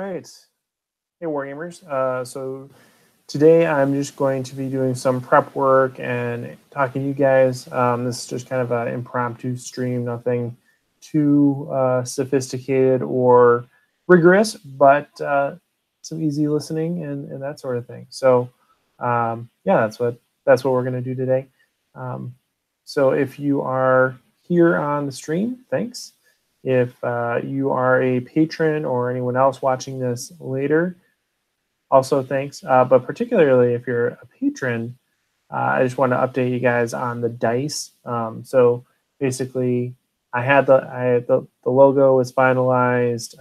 right. Hey, Wargamers. So today I'm just going to be doing some prep work and talking to you guys. This is just kind of an impromptu stream, nothing too sophisticated or rigorous, but some easy listening and that sort of thing. So yeah, that's what we're going to do today. So if you are here on the stream, thanks. If you are a patron or anyone else watching this later, also thanks. But particularly if you're a patron, I just want to update you guys on the dice. So basically, the logo was finalized.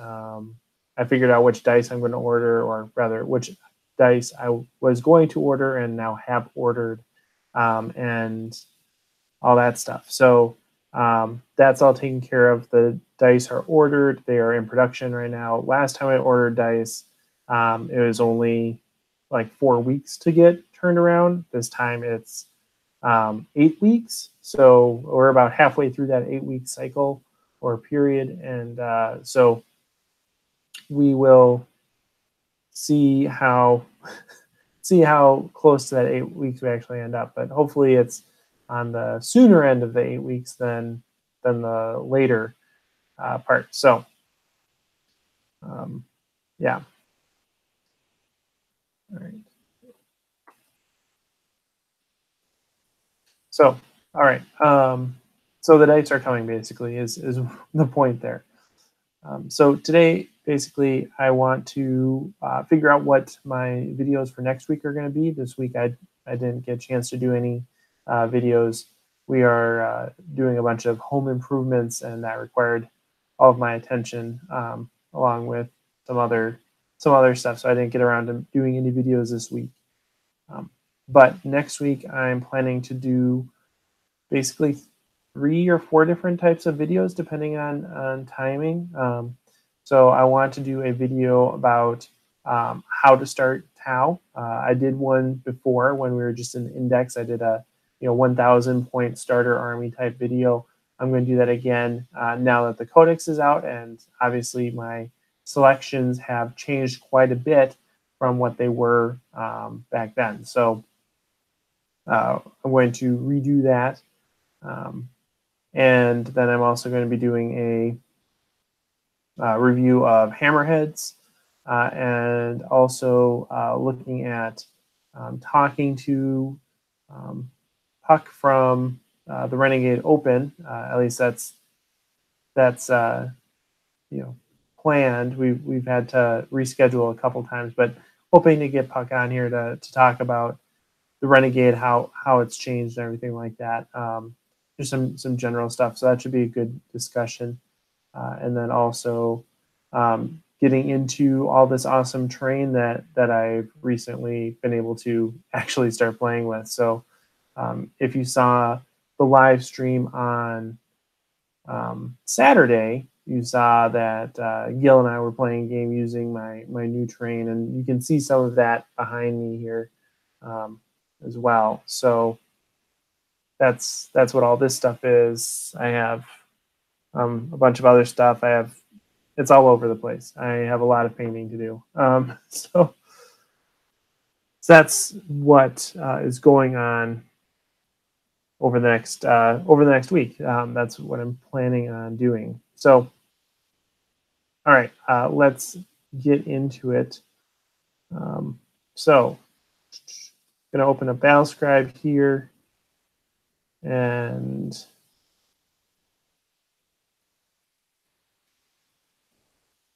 I figured out which dice I'm going to order, or rather, which dice I was going to order and now have ordered, and all that stuff. So that's all taken care of. The dice are ordered. They are in production right now. Last time I ordered dice, it was only like 4 weeks to get turned around. This time it's 8 weeks. So we're about halfway through that 8-week cycle or period. And so we will see how close to that 8 weeks we actually end up. But hopefully it's on the sooner end of the 8 weeks than the later part. So yeah. All right. So all right. So the dice are coming, basically, is the point there. So today, basically, I want to figure out what my videos for next week are going to be. This week, I didn't get a chance to do any videos. We are doing a bunch of home improvements, and that required all of my attention, along with some other stuff. So I didn't get around to doing any videos this week. But next week, I'm planning to do basically 3 or 4 different types of videos, depending on timing. So I want to do a video about how to start Tau. I did one before when we were just in Index. I did a 1,000 point starter army type video. I'm going to do that again now that the Codex is out, and obviously my selections have changed quite a bit from what they were back then. So I'm going to redo that. And then I'm also going to be doing a review of Hammerheads, and also looking at talking to Puck from the Renegade Open. At least that's planned. We've had to reschedule a couple times, but hoping to get Puck on here to talk about the Renegade, how it's changed and everything like that. Just some general stuff. So that should be a good discussion. And then also getting into all this awesome terrain that I've recently been able to actually start playing with. So if you saw the live stream on Saturday, you saw that Gil and I were playing a game using my new terrain, and you can see some of that behind me here as well. So that's what all this stuff is. I have a bunch of other stuff. It's all over the place. I have a lot of painting to do. So that's what is going on over the next week. That's what I'm planning on doing. So, all right, let's get into it. So, I'm going to open up Battlescribe here and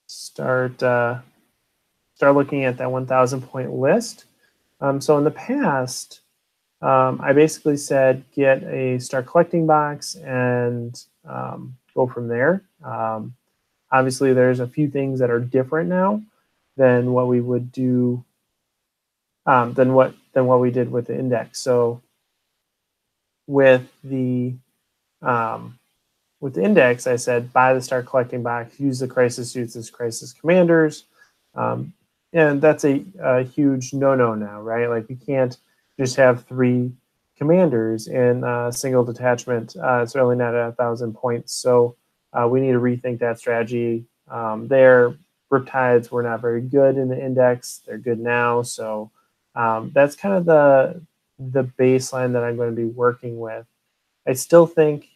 start looking at that 1,000 point list. So in the past, I basically said get a start collecting box and go from there. Obviously, there's a few things that are different now than what we would do than what we did with the Index. So with the Index, I said buy the start collecting box, use the crisis suits as crisis commanders, and that's a huge no-no now, right? Like you can't just have 3 commanders in a single detachment. It's really not at 1,000 points, so we need to rethink that strategy there. Riptides were not very good in the index. They're good now. So that's kind of the baseline that I'm going to be working with. I still think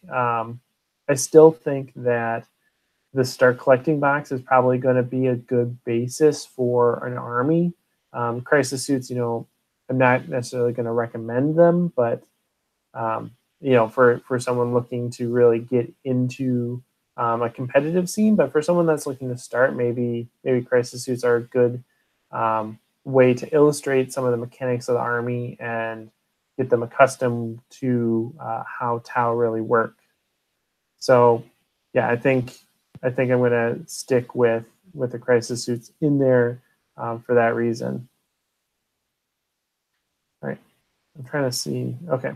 that the start collecting box is probably going to be a good basis for an army. Crisis suits, I'm not necessarily going to recommend them, but for someone looking to really get into a competitive scene, but for someone that's looking to start, maybe crisis suits are a good way to illustrate some of the mechanics of the army and get them accustomed to how Tau really work. So, yeah, I think I'm going to stick with the crisis suits in there for that reason. All right, I'm trying to see. Okay.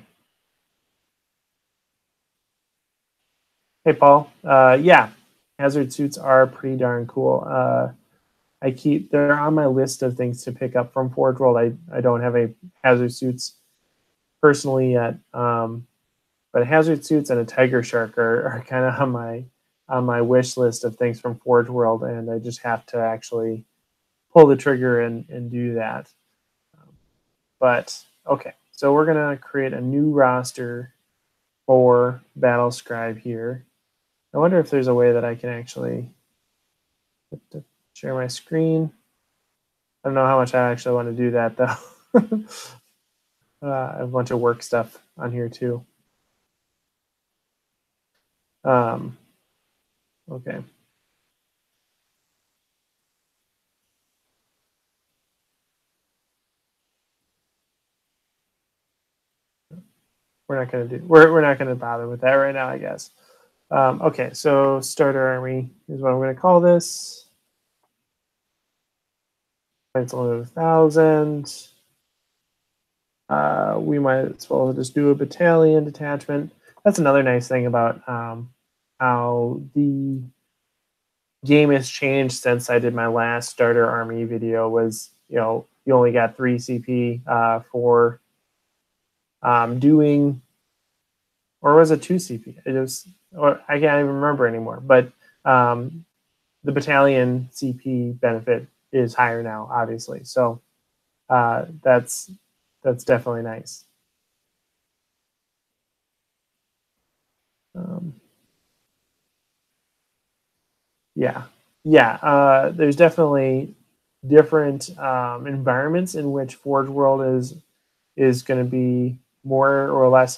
Hey, Paul. Yeah, hazard suits are pretty darn cool. They're on my list of things to pick up from Forge World. I don't have a hazard suits personally yet, but hazard suits and a tiger shark are kind of on my wish list of things from Forge World, and I just have to actually pull the trigger and do that. But okay, so we're gonna create a new roster for Battle Scribe here. I wonder if there's a way that I can actually share my screen. I don't know how much I actually want to do that though. I have a bunch of work stuff on here too. Okay. We're not gonna bother with that right now, I guess. Okay, so starter army is what I'm gonna call this. It's only 1,000. We might as well just do a battalion detachment. That's another nice thing about how the game has changed since I did my last starter army video. Was you only got 3 CP for doing, or was it 2 CP? It was, or I can't even remember anymore. But the battalion CP benefit is higher now, obviously. So that's definitely nice. Yeah. There's definitely different environments in which Forge World is going to be more or less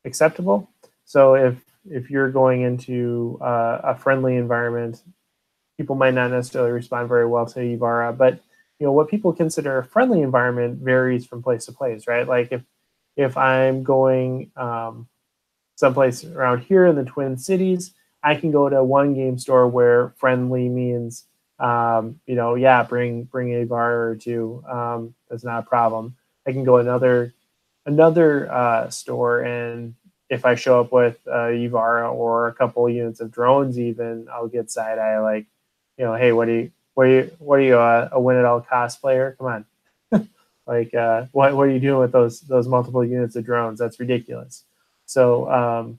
acceptable. So if you're going into a friendly environment, people might not necessarily respond very well to Ivara, but what people consider a friendly environment varies from place to place, right? Like if I'm going someplace around here in the Twin Cities, I can go to one game store where friendly means, bring a bar or two. That's not a problem. I can go another store, and if I show up with Ivara or a couple units of drones, even I'll get side eye like, hey, what are you a win at all cosplayer? Come on. Like, what are you doing with those multiple units of drones? That's ridiculous. So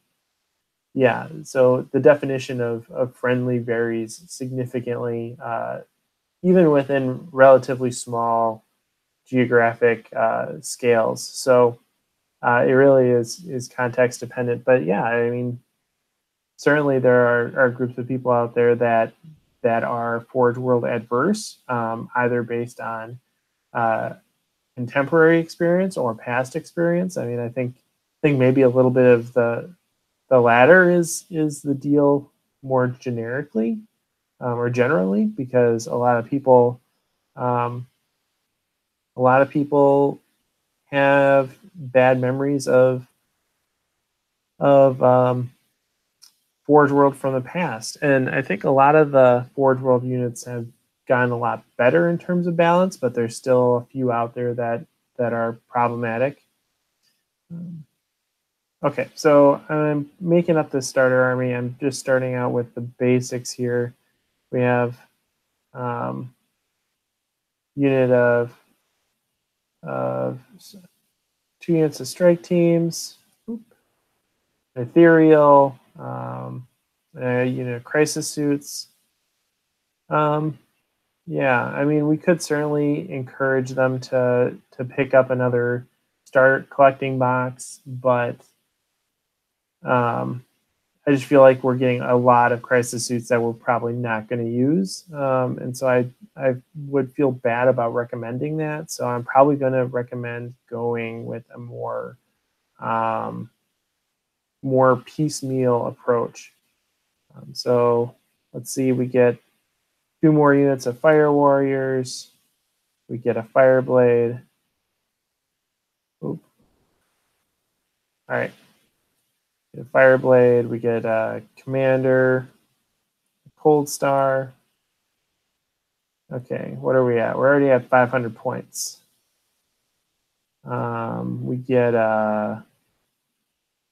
so the definition of friendly varies significantly, even within relatively small geographic scales. So it really is context dependent. But yeah, I mean, certainly there are groups of people out there that are Forge World adverse, either based on contemporary experience or past experience. I mean, I think maybe a little bit of the latter is the deal more generically or generally, because a lot of people have bad memories of Forge World from the past, and I think a lot of the Forge World units have gotten a lot better in terms of balance, but there's still a few out there that are problematic. Okay, so I'm making up this starter army. I'm just starting out with the basics here. We have unit of 2 units of strike teams, ethereal, unit of crisis suits, Yeah, I mean, we could certainly encourage them to pick up another start collecting box, but um, I just feel like we're getting a lot of crisis suits that we're probably not going to use, and so I would feel bad about recommending that. So I'm probably going to recommend going with a um, more piecemeal approach. So let's see, we get 2 more units of Fire Warriors. We get a Fireblade. Oop. All right. We get a Fireblade. We get a Commander, a Cold Star. Okay, what are we at? We're already at 500 points. We get a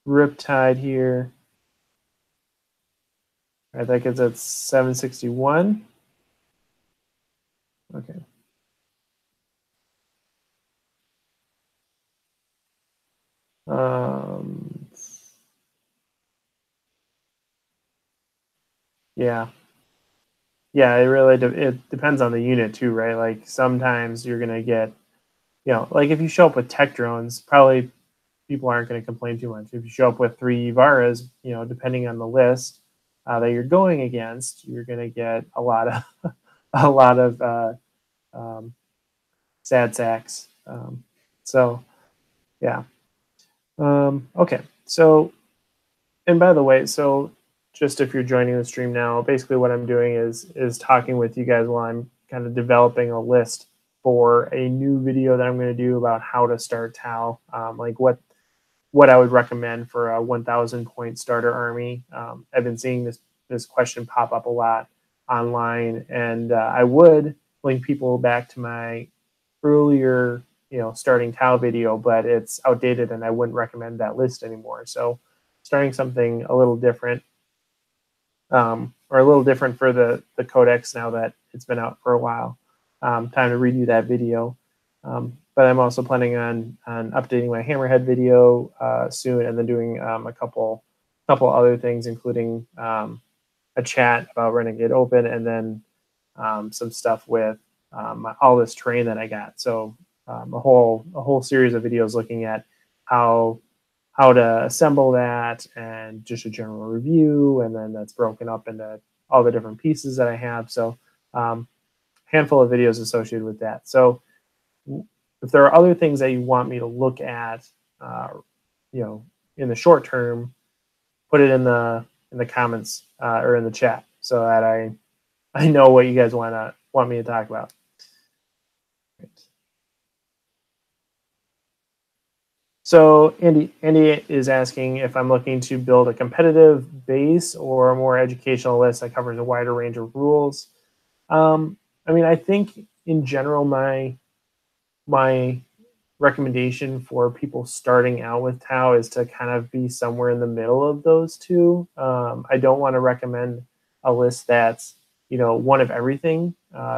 Riptide here. All right, that gets us 761. Okay. Yeah. Yeah, it really it depends on the unit too, right? Like sometimes you're gonna get, like if you show up with tech drones, probably people aren't going to complain too much. If you show up with 3 Varas, depending on the list that you're going against, you're going to get a lot of a lot of um, sad sacks. So yeah. Okay. So, and by the way, so just if you're joining the stream now, basically what I'm doing is talking with you guys while I'm kind of developing a list for a new video that I'm going to do about how to start Tau, like what I would recommend for a 1,000 point starter army. I've been seeing this question pop up a lot online, and I would link people back to my earlier, starting Tau video, but it's outdated, and I wouldn't recommend that list anymore. So, starting something a little different, or a little different for the codex now that it's been out for a while. Time to redo that video. But I'm also planning on updating my Hammerhead video soon, and then doing a couple other things, including a chat about Renegade Open, and then some stuff with all this terrain that I got. So a whole series of videos looking at how to assemble that, and just a general review, and then that's broken up into all the different pieces that I have. So handful of videos associated with that. So if there are other things that you want me to look at, in the short term, put it in the comments or in the chat, so that I know what you guys want me to talk about. Right. So Andy is asking if I'm looking to build a competitive base or a more educational list that covers a wider range of rules. I mean, I think in general, my recommendation for people starting out with Tau is to kind of be somewhere in the middle of those two. I don't want to recommend a list that's one of everything,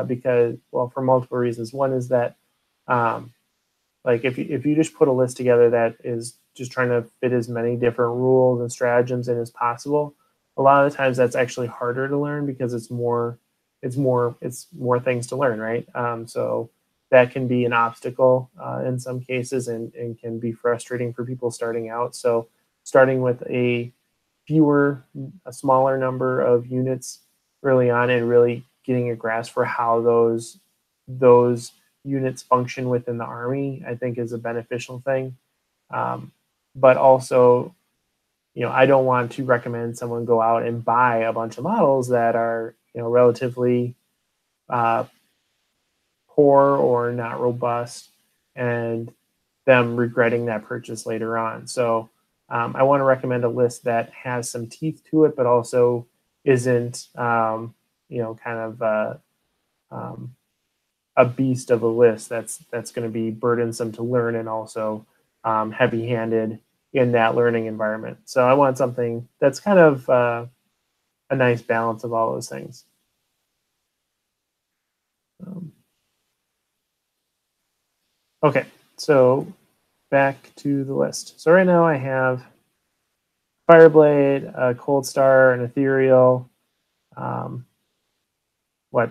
because, well, for multiple reasons. One is that like if you just put a list together that is just trying to fit as many different rules and stratagems in as possible, a lot of the times that's actually harder to learn, because it's more things to learn, right? So that can be an obstacle in some cases, and can be frustrating for people starting out. So starting with a smaller number of units early on, and really getting a grasp for how those units function within the army, I think, is a beneficial thing. But also, I don't want to recommend someone go out and buy a bunch of models that are, relatively poor or not robust, and them regretting that purchase later on. So I want to recommend a list that has some teeth to it, but also isn't, kind of a beast of a list that's going to be burdensome to learn, and also heavy-handed in that learning environment. So I want something that's kind of a nice balance of all those things. Okay, so back to the list. So right now I have Fireblade, a Cold Star, an Ethereal,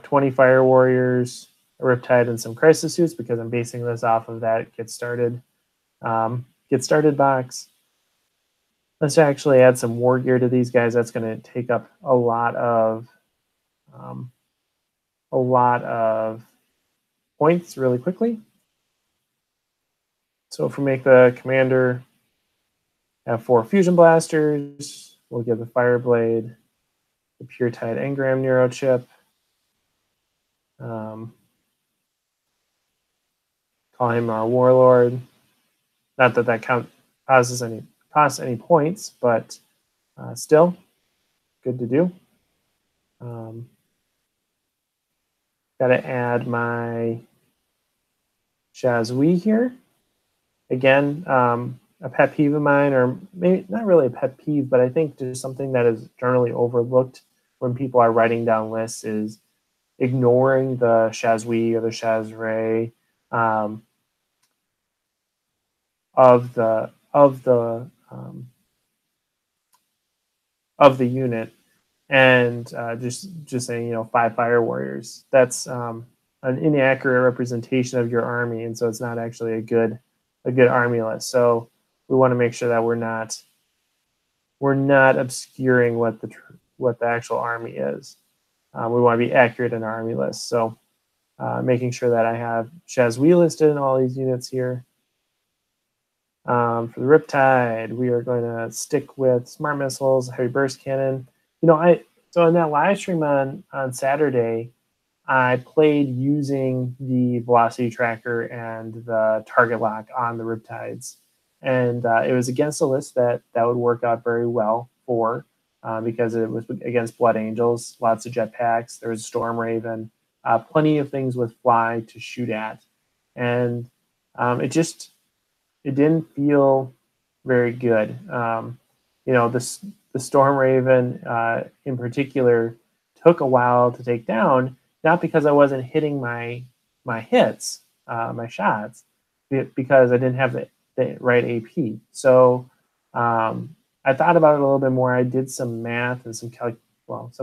20 Fire Warriors, a Riptide, and some Crisis Suits, because I'm basing this off of that Get Started box. Let's actually add some War Gear to these guys. That's going to take up a lot of points really quickly. So if we make the commander have 4 Fusion Blasters, we'll give the Fireblade the Pure Tide Engram Neuro Chip. Call him our Warlord. Not that that costs any points, but still good to do. Got to add my Shazui here. Again, a pet peeve of mine, or maybe not really a pet peeve, but I think just something that is generally overlooked when people are writing down lists is ignoring the Shazui or the Shazray of the unit, and just saying 5 Fire Warriors. That's an inaccurate representation of your army, and so it's not actually a good army list. So we want to make sure that we're not obscuring what the actual army is. We want to be accurate in our army list. So making sure that I have Shazui listed in all these units here. For the Riptide, we are going to stick with Smart Missiles, Heavy Burst Cannon. So in that live stream on Saturday, I played using the velocity tracker and the target lock on the Riptides, and it was against a list that would work out very well for, because it was against Blood Angels, lots of jetpacks. There was Storm Raven, plenty of things with fly to shoot at, and it didn't feel very good. The Storm Raven in particular took a while to take down, not because I wasn't hitting my hits, my shots, because I didn't have the right AP. So I thought about it a little bit more. I did some math and some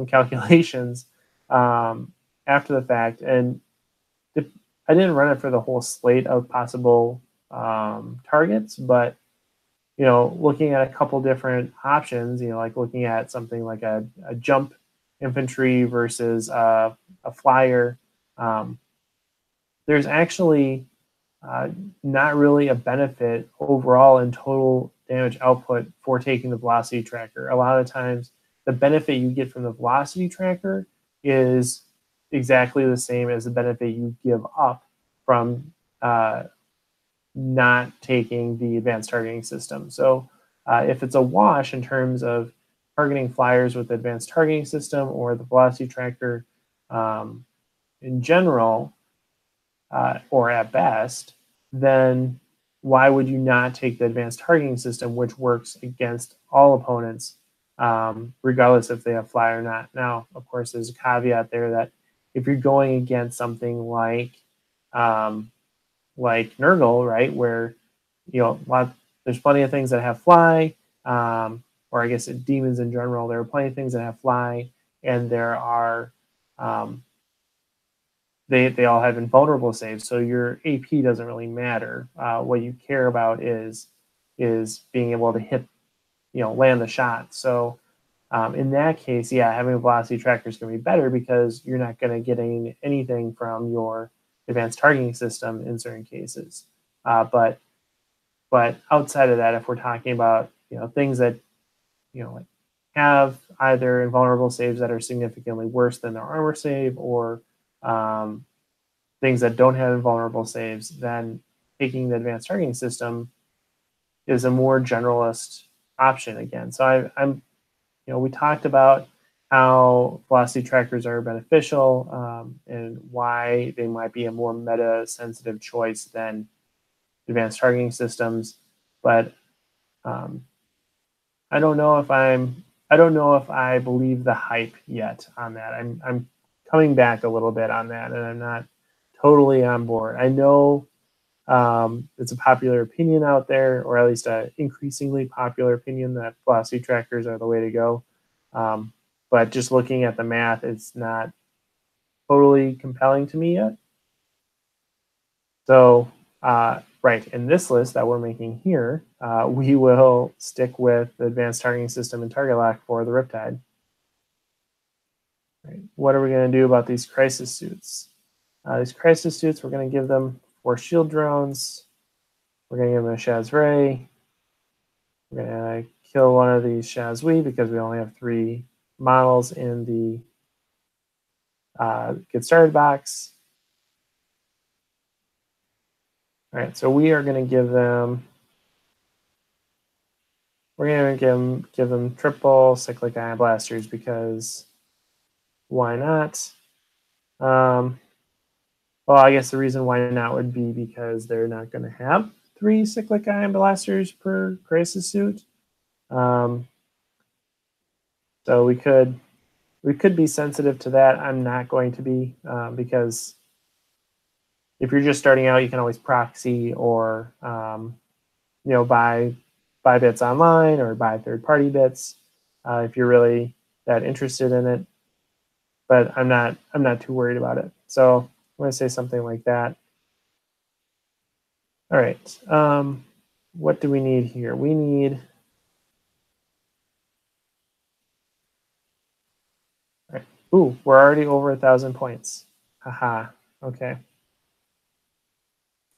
calculations after the fact, and I didn't run it for the whole slate of possible targets, but looking at a couple different options, like looking at something like a jump infantry versus a flyer, there's actually not really a benefit overall in total damage output for taking the velocity tracker. A lot of times, the benefit you get from the velocity tracker is exactly the same as the benefit you give up from not taking the advanced targeting system. So if it's a wash in terms of targeting flyers with the advanced targeting system or the velocity tracker in general, or at best, then why would you not take the advanced targeting system, which works against all opponents, regardless if they have fly or not? Now, of course, there's a caveat there that if you're going against something like Nurgle, right, where there's plenty of things that have fly, or I guess demons in general, there are plenty of things that have fly, and there are they all have invulnerable saves, so your AP doesn't really matter. What you care about is being able to hit, land the shot. So in that case, yeah, having a velocity tracker is going to be better because you're not going to get anything from your advanced targeting system in certain cases. But outside of that, if we're talking about things that have either invulnerable saves that are significantly worse than their armor save, or things that don't have invulnerable saves, then taking the advanced targeting system is a more generalist option again. So we talked about how velocity trackers are beneficial, and why they might be a more meta-sensitive choice than advanced targeting systems, but I don't know if I believe the hype yet on that. I'm coming back a little bit on that, and I'm not totally on board. I know it's a popular opinion out there, or at least an increasingly popular opinion, that velocity trackers are the way to go. But just looking at the math, it's not totally compelling to me yet. So, right, in this list that we're making here, we will stick with the advanced targeting system and target lock for the Riptide. Right. What are we going to do about these crisis suits? These crisis suits, we're going to give them 4 shield drones. We're going to give them a Shaz Ray. We're going to kill one of these Shazwi because we only have 3 models in the get started box. All right, so we are going to give them. We're going to give them triple cyclic ion blasters because why not? Well, I guess the reason why not would be because they're not going to have 3 cyclic ion blasters per crisis suit. So we could be sensitive to that. I'm not going to be because if you're just starting out, you can always proxy or buy bits online or buy third-party bits if you're really that interested in it. But I'm not too worried about it. So I'm going to say something like that. All right. What do we need here? We need. All right. Ooh, we're already over 1,000 points. Haha. Okay.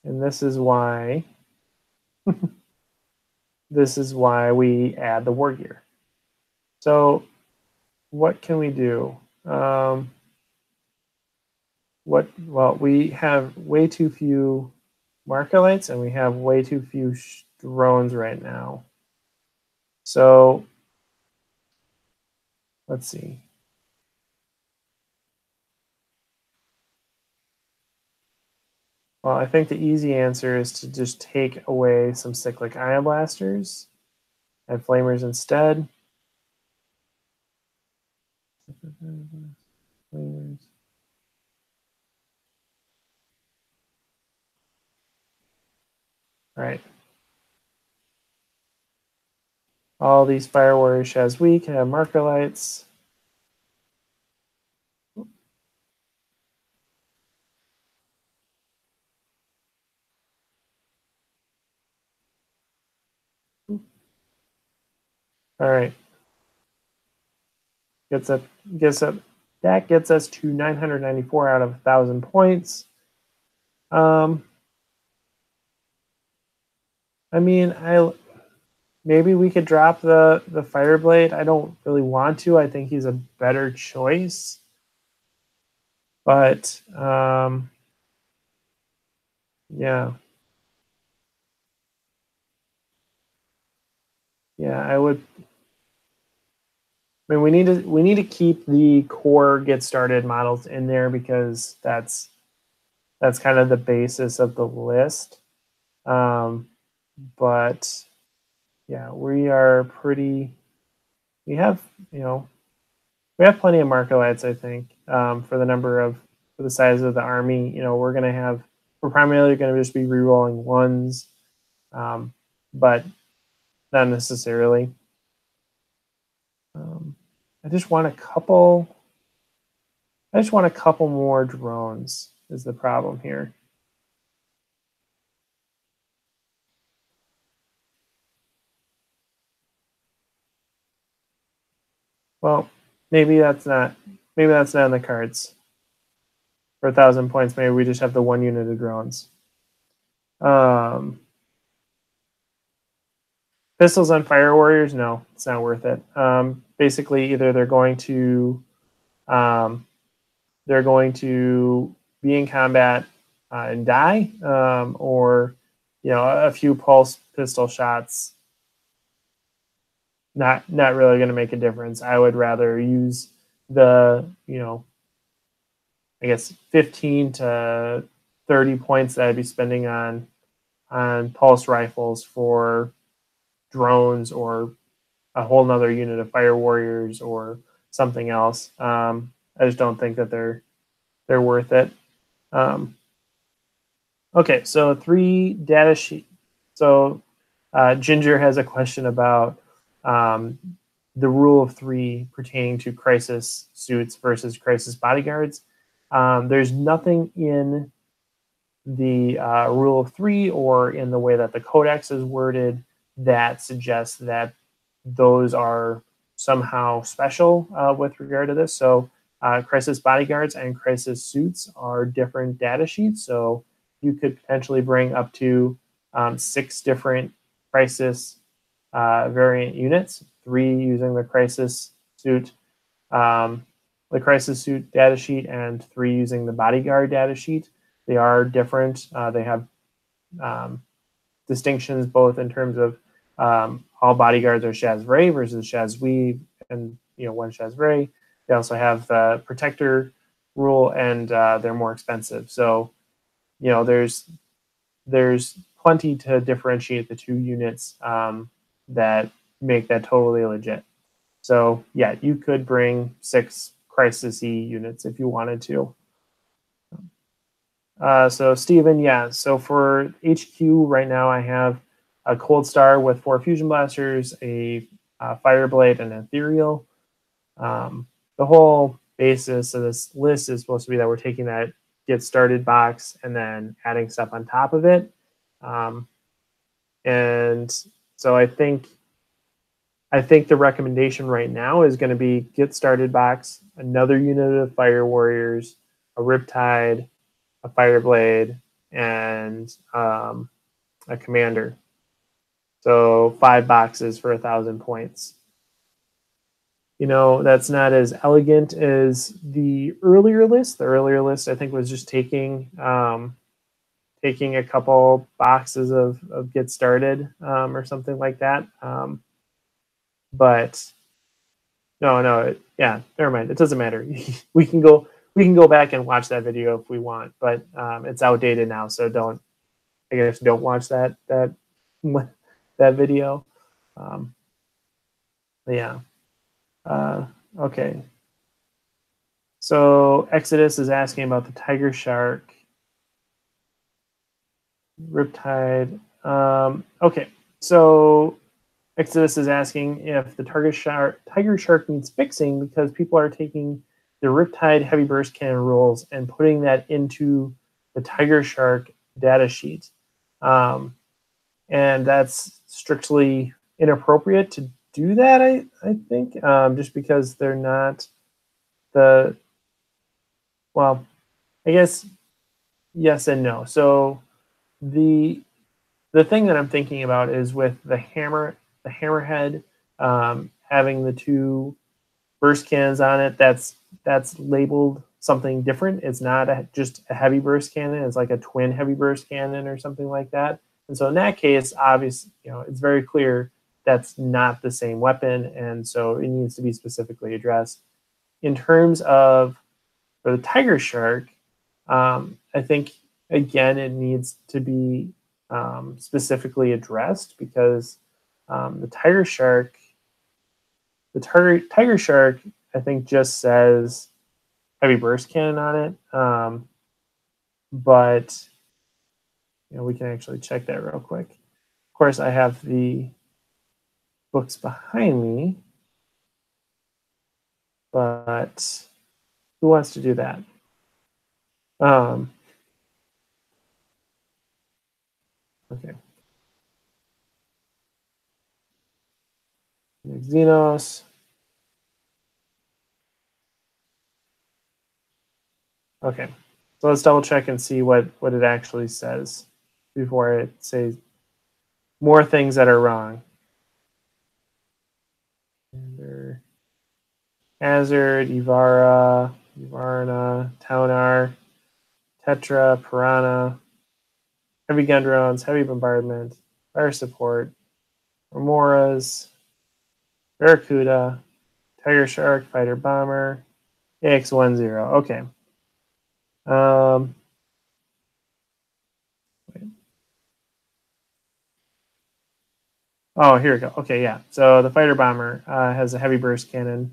And this is why. This is why we add the war gear. So, what can we do? Well, we have way too few marker lights and we have way too few drones right now. So let's see. Well, I think the easy answer is to just take away some cyclic ion blasters and flamers instead. Flamers. All right. All these fire warriors Shazwi can have marker lights. All right. That gets us to 994 out of 1,000 points. I mean, maybe we could drop the Fireblade. I don't really want to. I think he's a better choice. But yeah. Yeah, I would. I mean, we need to keep the core get started models in there because that's kind of the basis of the list. But yeah, we are pretty. We have we have plenty of marker lights, I think, for the size of the army. We're primarily going to just be rerolling ones, but not necessarily. I just want a couple more drones is the problem here. Well, maybe that's not in the cards. For 1,000 points, maybe we just have the 1 unit of drones. Pistols on fire warriors, no, it's not worth it. Basically, either they're going to be in combat and die, or a few pulse pistol shots. Not really going to make a difference. I would rather use the I guess 15 to 30 points that I'd be spending on pulse rifles for drones or a whole nother unit of fire warriors or something else. I just don't think that they're worth it. Okay, so 3 data sheet. So Ginger has a question about the rule of 3 pertaining to crisis suits versus crisis bodyguards. There's nothing in the rule of three or in the way that the codex is worded that suggests that those are somehow special with regard to this. So crisis bodyguards and crisis suits are different data sheets. So you could potentially bring up to 6 different crisis variant units, 3 using the crisis suit data sheet, and 3 using the bodyguard data sheet. They are different. They have distinctions both in terms of all bodyguards are Chazvray versus Chazwe, and one Chazvray. They also have the protector rule, and they're more expensive. So there's plenty to differentiate the 2 units that make that totally legit. So yeah, you could bring 6 crisis-y units if you wanted to. So Steven, yeah. So for HQ right now, I have a Cold Star with 4 Fusion Blasters, a Fireblade, and an Ethereal. The whole basis of this list is supposed to be that we're taking that Get Started box and then adding stuff on top of it. And so I think the recommendation right now is going to be Get Started box, another unit of Fire Warriors, a Riptide, a Fireblade, and a Commander. So 5 boxes for 1,000 points. That's not as elegant as the earlier list. The earlier list, I think, was just taking a couple boxes of Get Started or something like that. But no, yeah, never mind. It doesn't matter. we can go back and watch that video if we want, but it's outdated now, so don't watch that video. Yeah. Okay. So Exodus is asking about the Tiger Shark, Riptide. Okay. So Exodus is asking if the Tiger Shark needs fixing because people are taking the Riptide Heavy Burst Cannon rules and putting that into the Tiger Shark data sheet. And that's strictly inappropriate to do that, I think, just because they're not well, I guess yes and no. So the thing that I'm thinking about is with the Hammerhead having the 2 burst cannons on it, that's labeled something different. It's not just a heavy burst cannon. It's like a twin heavy burst cannon or something like that. And so in that case, obviously, it's very clear that's not the same weapon, and so it needs to be specifically addressed. In terms of for the Tiger Shark, I think again it needs to be specifically addressed because the Tiger Shark, I think just says heavy burst cannon on it, but we can actually check that real quick. Of course, I have the books behind me, but who wants to do that? Okay. Xenos. Okay. So let's double check and see what it actually says before it says more things that are wrong. Hazard, Ivarna, Taunar, Tetra, Piranha, heavy gun drones, heavy bombardment, fire support, Remoras, Barracuda, Tiger Shark, fighter bomber, AX-10. Okay. Oh, here we go. Okay, yeah. So the fighter bomber has a heavy burst cannon.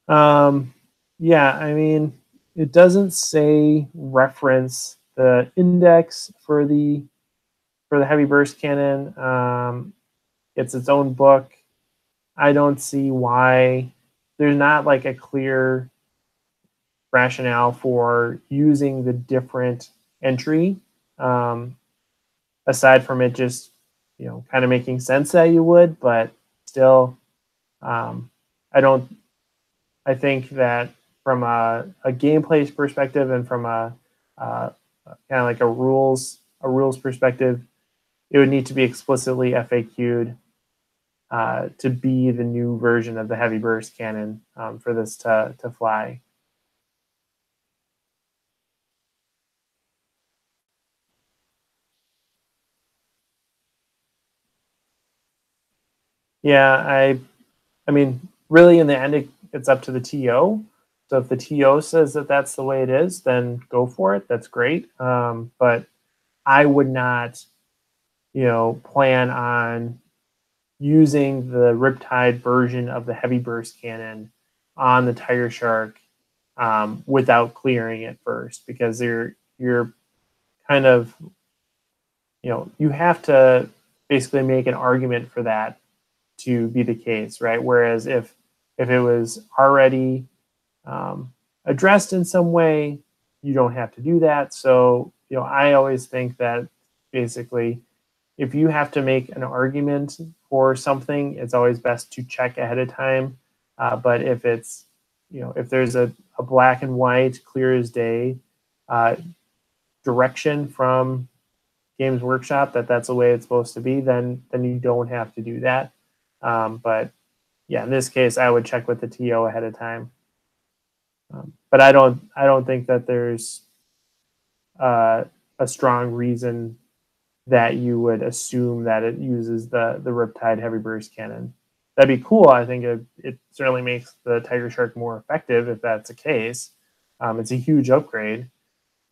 Yeah, I mean, it doesn't say reference the index for the heavy burst cannon. It's its own book. I don't see why there's not like a clear rationale for using the different entry, aside from it just, kind of making sense that you would, but still, I think that from a gameplay perspective and from a kind of like a rules perspective, it would need to be explicitly FAQ'd to be the new version of the heavy burst cannon for this to fly. Yeah, I mean, really, in the end, it's up to the TO. So if the TO says that that's the way it is, then go for it. That's great. But I would not, plan on using the Riptide version of the heavy burst cannon on the Tiger Shark without clearing it first, because you're kind of, you have to basically make an argument for that to be the case, right? Whereas if it was already addressed in some way, you don't have to do that. So, I always think that basically, if you have to make an argument for something, it's always best to check ahead of time. But if it's, if there's a black and white, clear as day direction from Games Workshop that that's the way it's supposed to be, then you don't have to do that. But yeah, in this case, I would check with the TO ahead of time. But I don't think that there's a strong reason that you would assume that it uses the Riptide Heavy Burst Cannon. That'd be cool. I think it certainly makes the Tiger Shark more effective if that's the case. It's a huge upgrade,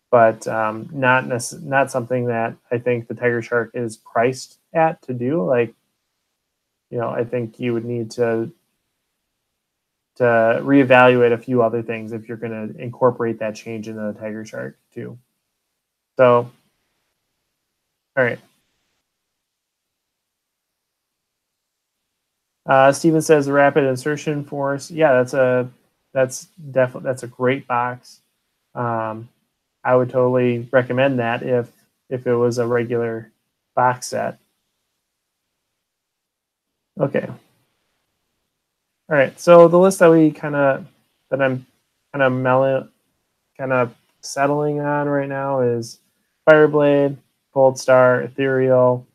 but not something that I think the Tiger Shark is priced at to do. Like, I think you would need to reevaluate a few other things if you're going to incorporate that change into the Tiger Shark too. So, all right. Steven says the rapid insertion force. Yeah, that's a great box. I would totally recommend that if it was a regular box set. Okay. All right. So the list that I'm kind of settling on right now is Fireblade, Bold Star, Ethereal,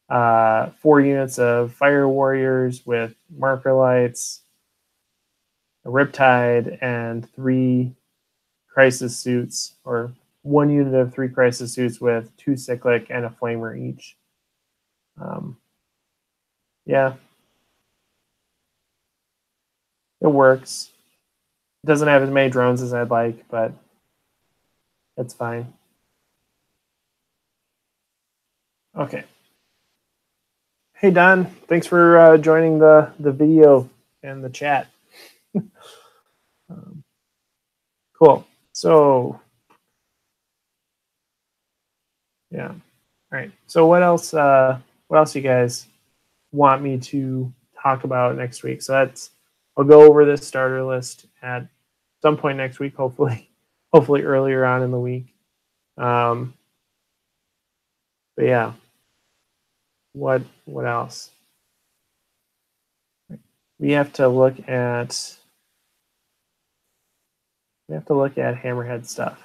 4 units of Fire Warriors with marker lights, a Riptide, and 3 Crisis suits, or 1 unit of 3 Crisis suits with 2 Cyclic and a Flamer each. Yeah, it works. It doesn't have as many drones as I'd like, but it's fine. Okay. Hey, Don, thanks for joining the video and the chat. Cool. So, yeah. All right. So what else you guys want me to talk about next week? So I'll go over this starter list at some point next week, hopefully earlier on in the week. But yeah, what else? We have to look at Hammerhead stuff.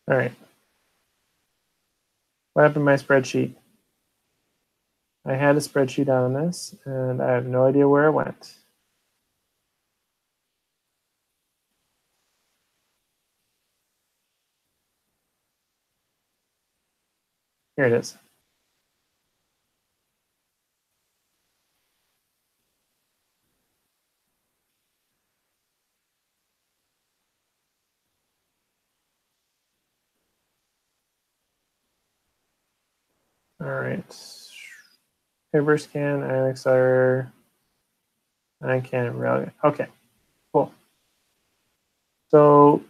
All right. What happened to my spreadsheet? I had a spreadsheet on this, and I have no idea where it went. Here it is. All right. Paper scan, ion accelerator. I can't really. Okay, cool. So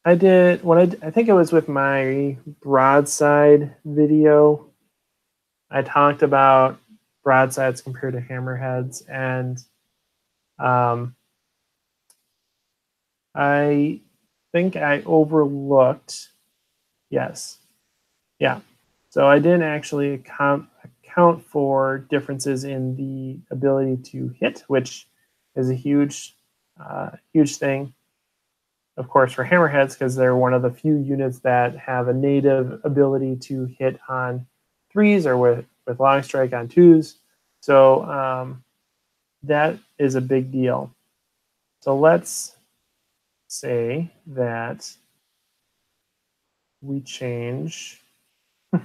I did when I think it was with my broadside video. I talked about broadsides compared to hammerheads, and I think I overlooked. Yes, yeah. So I didn't actually account for differences in the ability to hit, which is a huge thing, of course, for hammerheads, because they're one of the few units that have a native ability to hit on threes or with long strike on twos. So that is a big deal. So let's say that we change. All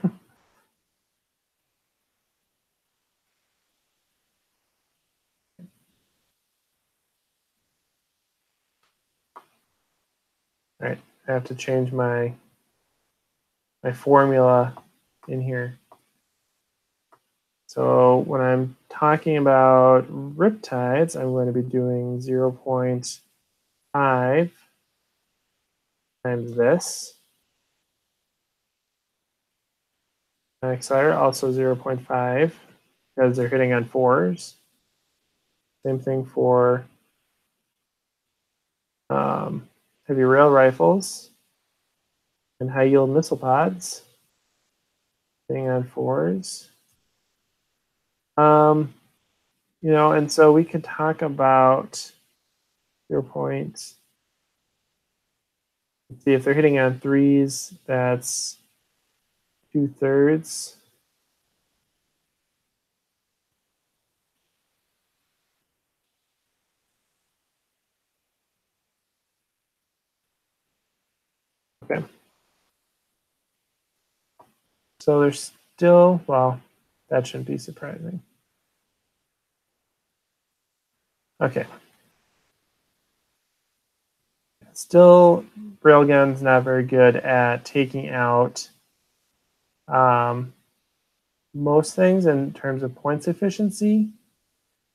right, I have to change my formula in here. So when I'm talking about riptides, I'm going to be doing 0.5 times this. Accelerator also 0.5 because they're hitting on fours. Same thing for heavy rail rifles and high yield missile pods hitting on fours. You know, and so we could talk about 0. Let's see, if they're hitting on threes, that's 2/3. Okay. So there's still, well, that shouldn't be surprising. Okay. Still, railgun's not very good at taking out most things in terms of points efficiency,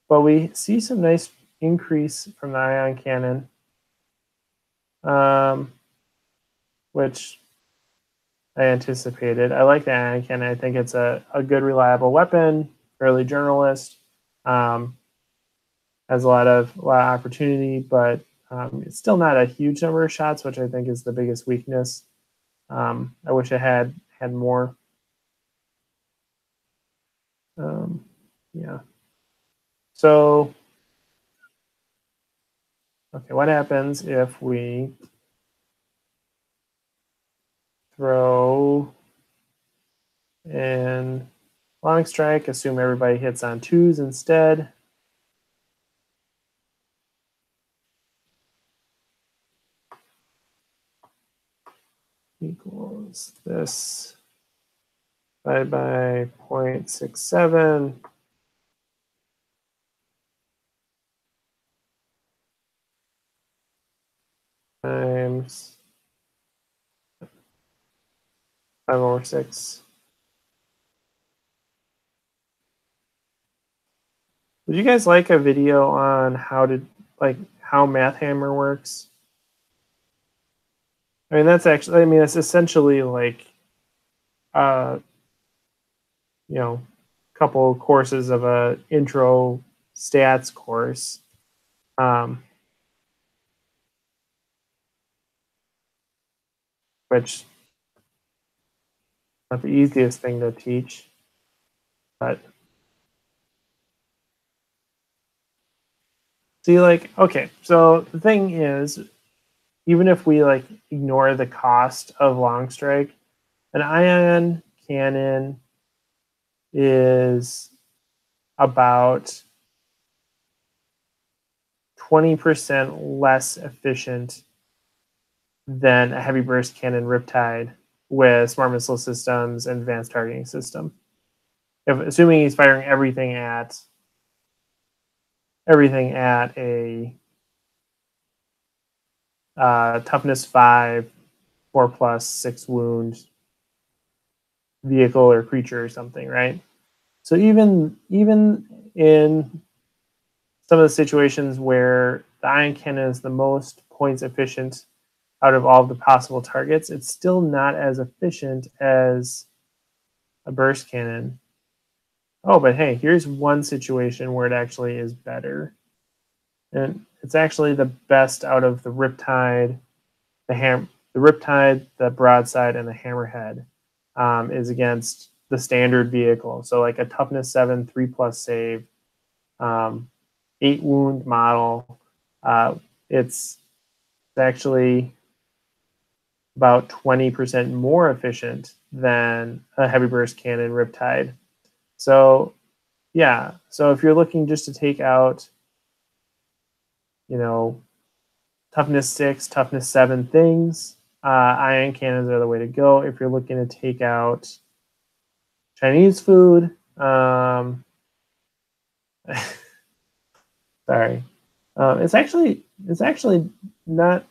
but we see some nice increase from the ion cannon, which I anticipated. I like the ion cannon. I think it's a good, reliable weapon, fairly generalist, has a lot of opportunity, but it's still not a huge number of shots, which I think is the biggest weakness. I wish I had more. Yeah. So, okay, what happens if we throw in long strike, assume everybody hits on twos instead? Equals this divided by 0.67 times 5/6. Would you guys like a video on how Math Hammer works? I mean, that's actually, I mean, it's essentially like, you know, a couple courses of a intro stats course. Which not the easiest thing to teach, but see, like, okay, so the thing is, even if we like ignore the cost of long strike, an ion cannon is about 20% less efficient than a heavy burst cannon riptide with smart missile systems and advanced targeting system. Assuming he's firing everything at a toughness 5, 4+, 6 wound vehicle or creature or something, right? So even in some of the situations where the ion cannon is the most points efficient out of all of the possible targets, it's still not as efficient as a burst cannon. Oh, but hey, here's one situation where it actually is better. And it's actually the best out of the Riptide, the Broadside, and the Hammerhead is against the standard vehicle. So like a toughness 7, 3+ save, 8 wound model. It's actually about 20% more efficient than a heavy burst cannon Riptide. So yeah, so if you're looking just to take out, you know, toughness 6, toughness 7 things, ion cannons are the way to go. If you're looking to take out Chinese food, sorry, it's actually not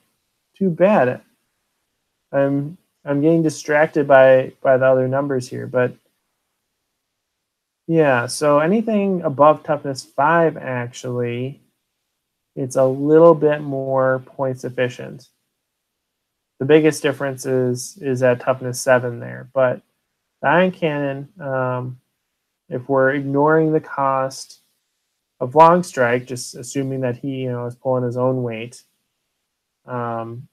too bad. I'm getting distracted by the other numbers here, but yeah. So anything above toughness 5, actually, it's a little bit more points efficient. The biggest difference is at toughness 7 there, but the ion cannon, if we're ignoring the cost of long strike, just assuming that he is pulling his own weight, then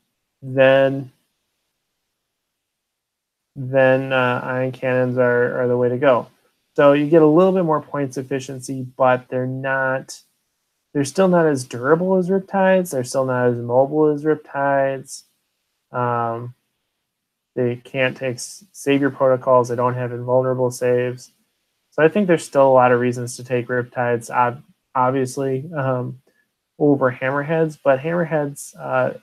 ion cannons are the way to go. So you get a little bit more points efficiency, but they're still not as durable as Riptides. They're still not as mobile as Riptides. They can't take savior protocols. They don't have invulnerable saves. So I think there's still a lot of reasons to take Riptides, obviously, over Hammerheads. But Hammerheads are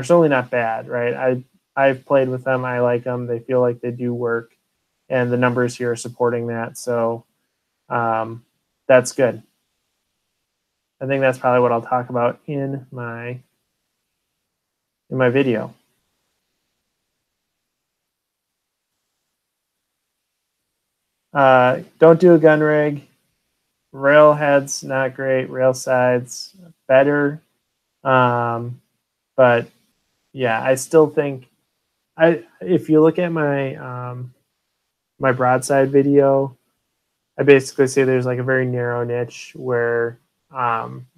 certainly not bad, right? I've played with them. I like them. They feel like they do work, and the numbers here are supporting that. So that's good. I think that's probably what I'll talk about in my video. Don't do a gun rig. Railheads, not great. Rail sides, better. But yeah, I still think if you look at my my broadside video, I basically say there's like a very narrow niche where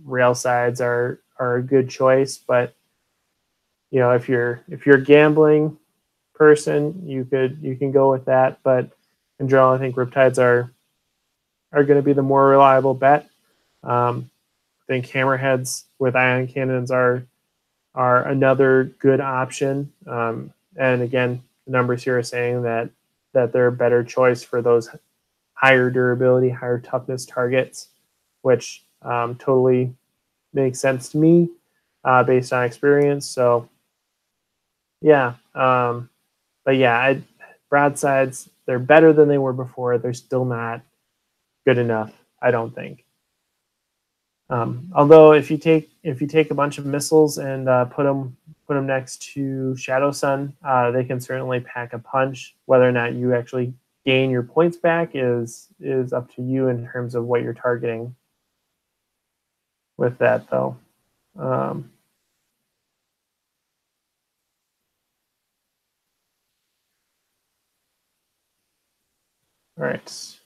rail sides are a good choice, but if you're a gambling person, you can go with that. But in general, I think Riptides are going to be the more reliable bet. I think Hammerheads with ion cannons are another good option. And again, the numbers here are saying that they're a better choice for those higher durability, higher toughness targets, which totally makes sense to me based on experience. So yeah, but yeah, broadsides, they're better than they were before. They're still not good enough, I don't think. Although if you take a bunch of missiles and put them next to Shadow Sun, they can certainly pack a punch. Whether or not you actually gain your points back is up to you in terms of what you're targeting with that, though. All right.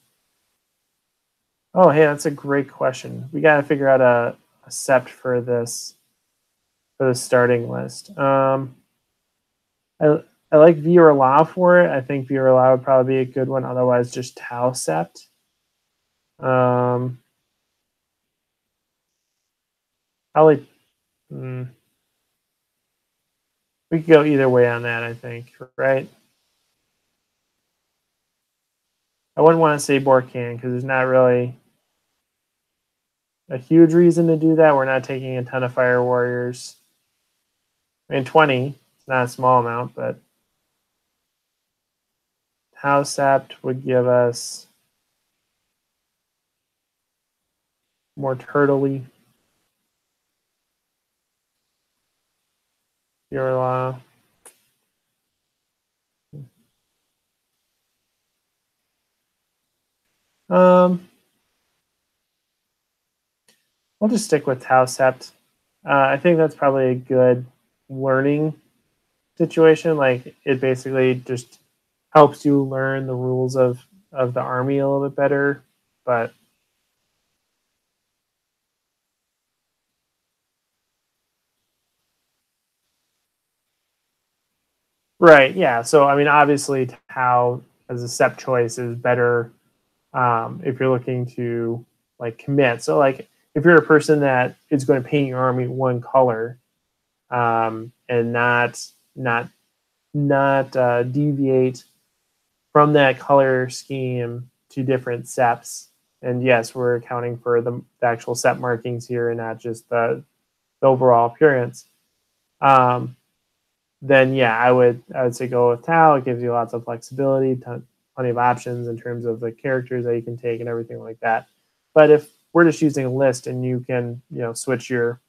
Oh, hey, that's a great question. We got to figure out a Sept for this starting list. I like Viorla for it. I think Viorla would probably be a good one. Otherwise, just Tau Sept. Probably. We could go either way on that, I think, right? I wouldn't want to say Borkan because there's not really a huge reason to do that. We're not taking a ton of Fire Warriors. I mean, 20, it's not a small amount, but Tau Sept would give us more turtley. Viorla. We'll just stick with Tau Sept. I think that's probably a good learning situation. Like it basically just helps you learn the rules of the army a little bit better. But right, yeah. So I mean, obviously, Tau as a Sept choice is better if you're looking to like commit. So like if you're a person that is going to paint your army one color and not deviate from that color scheme to different Septs. And yes, we're accounting for the actual Sept markings here and not just the overall appearance. Um, then yeah, I would say go with Tau. It gives you lots of flexibility, plenty of options in terms of the characters that you can take and everything like that. But if we're just using a list and you can switch your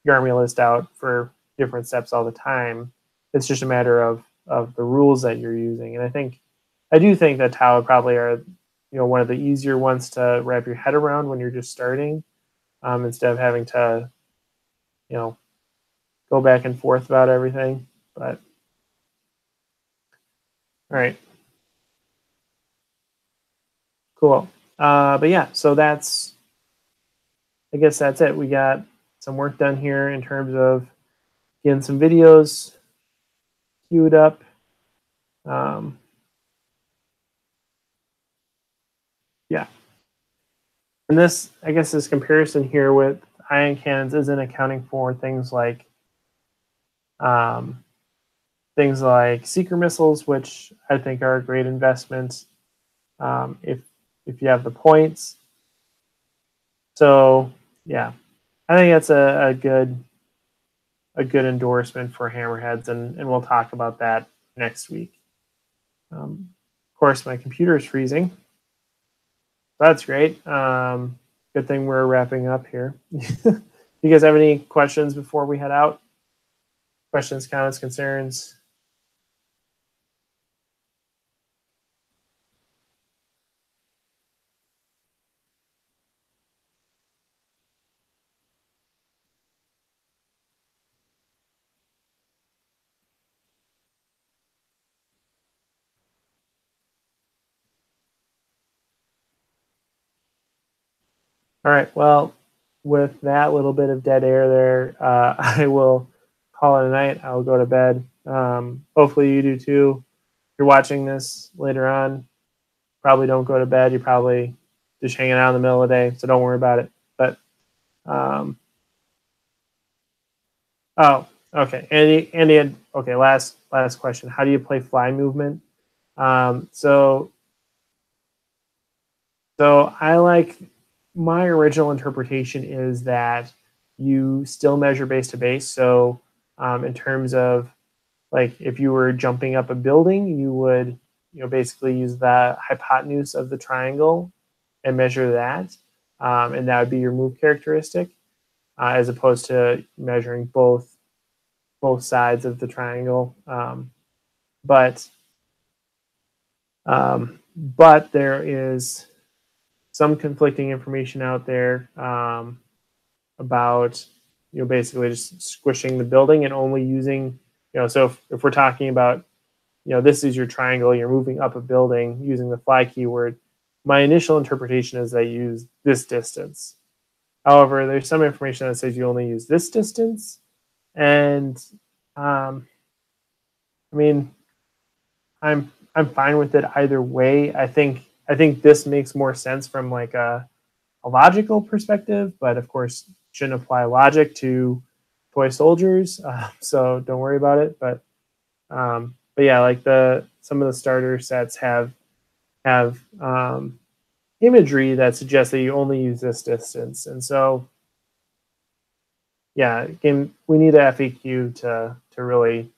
army list out for different Septs all the time, it's just a matter of the rules that you're using. And I do think that Tau probably are one of the easier ones to wrap your head around when you're just starting, instead of having to you know go back and forth about everything. But all right, cool. But yeah, so I guess that's it. We got some work done here in terms of getting some videos queued up. Um, yeah, and I guess this comparison here with ion cannons isn't accounting for um, things like seeker missiles, which I think are a great investment if you have the points. So yeah, I think that's a good endorsement for Hammerheads, and we'll talk about that next week. Of course, my computer is freezing. That's great. Good thing we're wrapping up here. You guys have any questions before we head out? Questions, comments, concerns? All right. Well, with that little bit of dead air there, I will call it a night. I'll go to bed. Hopefully you do too. If you're watching this later on, probably don't go to bed. You're probably just hanging out in the middle of the day, so don't worry about it. But oh, okay. Andy had okay. Last question. How do you play fly movement? So I like my original interpretation is that you still measure base to base. So in terms of like if you were jumping up a building, you would basically use the hypotenuse of the triangle and measure that, and that would be your move characteristic, as opposed to measuring both sides of the triangle. But but there is some conflicting information out there about basically just squishing the building and only using so if we're talking about this is your triangle, you're moving up a building using the fly keyword. My initial interpretation is that you use this distance. However, there's some information that says you only use this distance, and I mean, I'm fine with it either way. I think this makes more sense from like a logical perspective, but of course shouldn't apply logic to toy soldiers. So don't worry about it. But yeah, like some of the starter sets have imagery that suggests that you only use this distance, and so yeah, again, we need a FAQ to really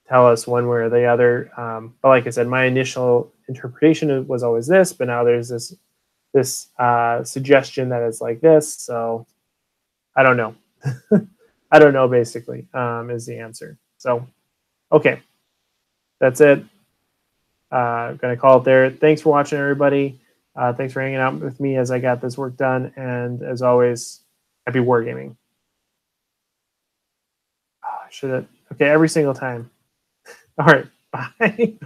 tell us one way or the other. But like I said, my initial interpretation was always this, but now there's this suggestion that it's like this. So I don't know. I don't know, basically, is the answer. So, okay, that's it. Going to call it there. Thanks for watching, everybody. Thanks for hanging out with me as I got this work done. And as always, happy wargaming. should it? Okay, every single time. All right, bye.